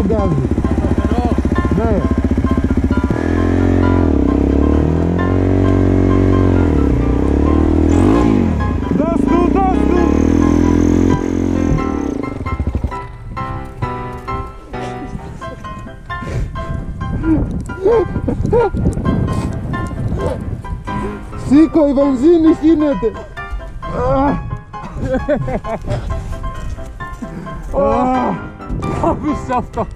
γκάζι. Ναι. Δώσ' του, δώσ' του. Σήκω, η βενζίνη χύνεται. Αφήστε αυτό.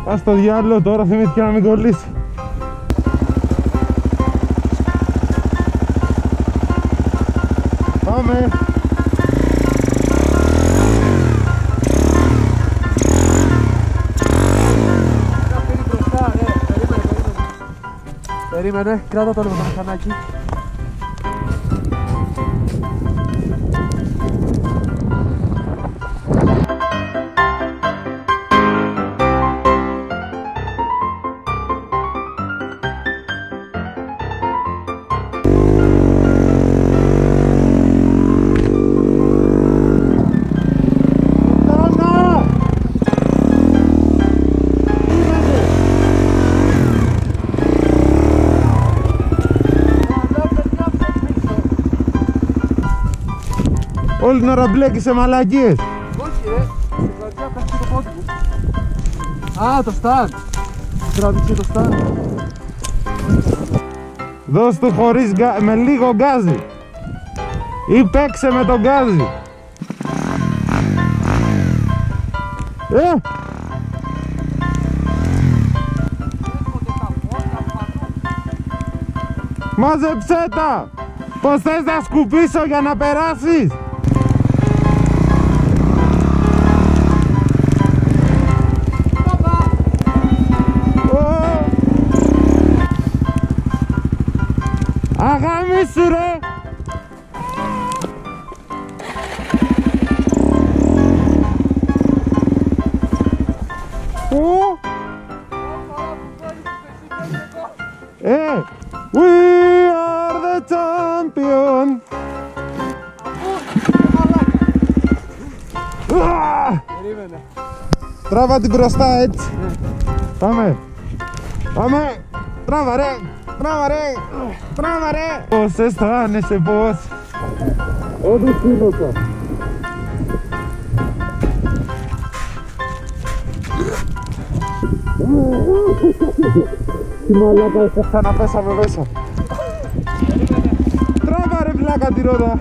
Ας το διάλογο τώρα, θυμήθηκε να μην κολλήσει. Πάμε. Περίμενε, κράτα το λίγο το μηχανάκι. Όλη την ώρα μπλέκεις σε μαλακίες. Όχι ρε, στην καρδιά πέφτει το πόδι μου. Α, το στάν. Τράβηξε το στάν. Δώσ' του χωρίς με λίγο γκάζι. Ή παίξε με τον γκάζι. Μάζεψέ τα. Πως θες να σκουπίσω για να περάσεις. Αγαμίσου ρε. We are the champion. Περίμενε. Τράβα την μπροστά έτσι. Πάμε. Πάμε. Τράβα ρε. Τράβα ρε. Τράβα ρε. Πώς αισθάνεσαι πώς. Όντως σύνωσα. Τι μαλάκα, ξαναπέσαμε μέσα. Τράβα ρε βλάκα τη ρόδα.